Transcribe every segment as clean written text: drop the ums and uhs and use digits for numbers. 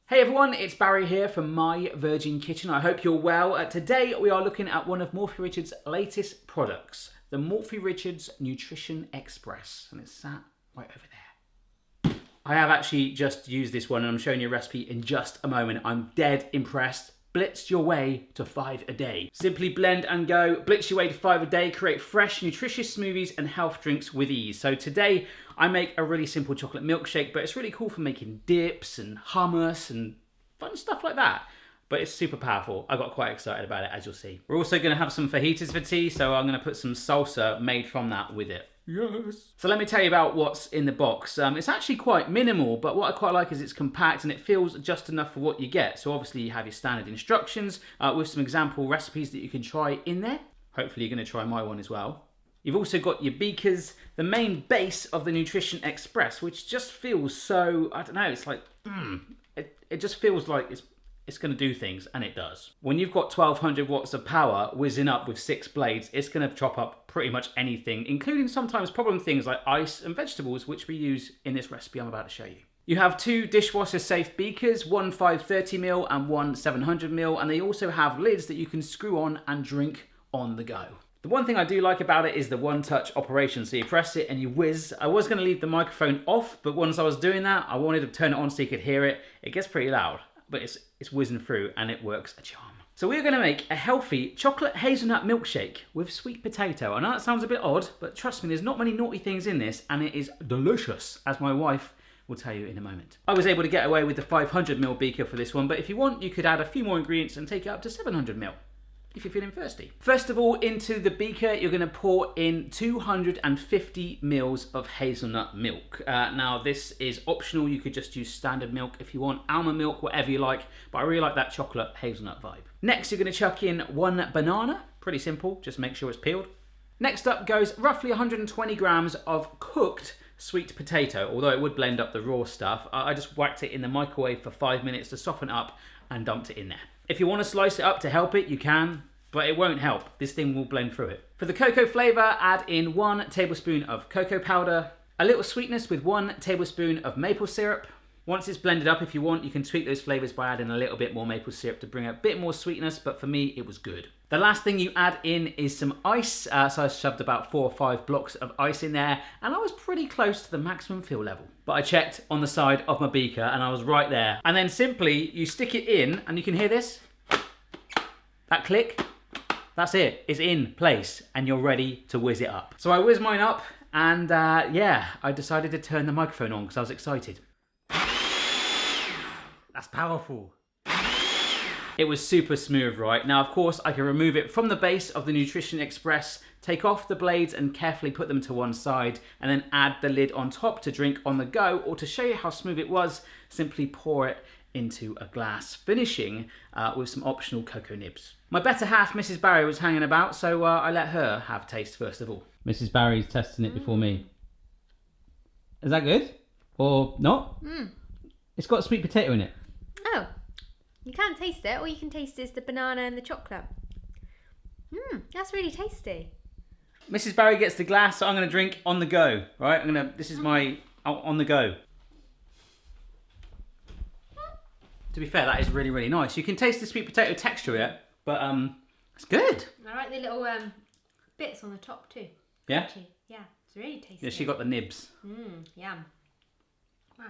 Hey everyone, it's Barry here from My Virgin Kitchen. I hope you're well. Today we are looking at one of Morphy Richards' latest products, the Morphy Richards Nutrition Express, and it's sat right over there. I have actually just used this one and I'm showing you a recipe in just a moment. I'm dead impressed. Blitz your way to 5 a day. Simply blend and go. Blitz your way to 5 a day. Create fresh, nutritious smoothies and health drinks with ease. So today I make a really simple chocolate milkshake, but it's really cool for making dips and hummus and fun stuff like that. But it's super powerful. I got quite excited about it, as you'll see. We're also going to have some fajitas for tea, so I'm going to put some salsa made from that with it. Yes. So let me tell you about what's in the box. It's actually quite minimal, but what I quite like is it's compact and it feels just enough for what you get. So obviously you have your standard instructions with some example recipes that you can try in there. Hopefully you're going to try my one as well. You've also got your beakers, the main base of the Nutrition Express, which just feels so, I don't know, it's like, it just feels like it's going to do things, and it does. When you've got 1200 watts of power whizzing up with 6 blades, it's going to chop up pretty much anything, including sometimes problem things like ice and vegetables, which we use in this recipe I'm about to show you. You have 2 dishwasher safe beakers, one 530ml and one 700ml, and they also have lids that you can screw on and drink on the go. The one thing I do like about it is the one-touch operation. So you press it and you whiz. I was going to leave the microphone off, but once I was doing that, I wanted to turn it on so you could hear it. It gets pretty loud, but it's whizzing through and it works a charm. So we're going to make a healthy chocolate hazelnut milkshake with sweet potato. I know that sounds a bit odd, but trust me, there's not many naughty things in this, and it is delicious, as my wife will tell you in a moment. I was able to get away with the 500ml beaker for this one, but if you want, you could add a few more ingredients and take it up to 700ml. If you're feeling thirsty. First of all, into the beaker, you're going to pour in 250 mils of hazelnut milk. Now, this is optional. You could just use standard milk if you want, almond milk, whatever you like, but I really like that chocolate hazelnut vibe. Next, you're going to chuck in 1 banana. Pretty simple, just make sure it's peeled. Next up goes roughly 120 grams of cooked sweet potato, although it would blend up the raw stuff. I just whacked it in the microwave for 5 minutes to soften up and dumped it in there. If you want to slice it up to help it, you can, but it won't help. This thing will blend through it. For the cocoa flavor, add in 1 tablespoon of cocoa powder, a little sweetness with 1 tablespoon of maple syrup. Once it's blended up, if you want, you can tweak those flavors by adding a little bit more maple syrup to bring a bit more sweetness, but for me, it was good. The last thing you add in is some ice. So I shoved about 4 or 5 blocks of ice in there, and I was pretty close to the maximum fill level. But I checked on the side of my beaker, and I was right there. And then simply, you stick it in, and you can hear this. That click. That's it. It's in place, and you're ready to whiz it up. So I whizzed mine up, and yeah, I decided to turn the microphone on because I was excited. That's powerful. It was super smooth, right? Now, of course, I can remove it from the base of the Nutrition Express, take off the blades and carefully put them to one side, and then add the lid on top to drink on the go, or to show you how smooth it was, simply pour it into a glass, finishing with some optional cocoa nibs. My better half, Mrs. Barry, was hanging about, so I let her have taste first of all. Mrs. Barry's testing it before me. Is that good? Or not? It's got sweet potato in it. Oh, you can't taste it. All you can taste is the banana and the chocolate. That's really tasty. Mrs. Barry gets the glass, so I'm going to drink on the go, right? This is my on the go. To be fair, that is really, really nice. You can taste the sweet potato texture yet, but it's good. I like the little bits on the top too. Yeah? Actually, yeah, it's really tasty. Yeah, she got the nibs. Yum. Wow.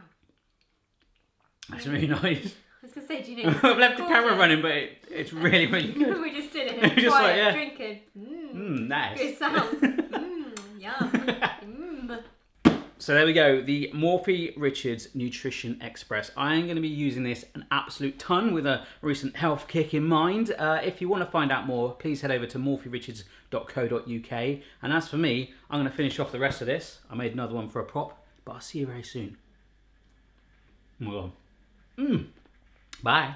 That's really nice. I was going to say, do you know... I've left the camera running, but it's really, really good. We just stood in Just here like, yeah. drinking. Nice. Good sound. Yum. So there we go, the Morphy Richards Nutrition Express. I am going to be using this an absolute ton with a recent health kick in mind. If you want to find out more, please head over to morphyrichards.co.uk. And as for me, I'm going to finish off the rest of this. I made another one for a prop, but I'll see you very soon. Bye.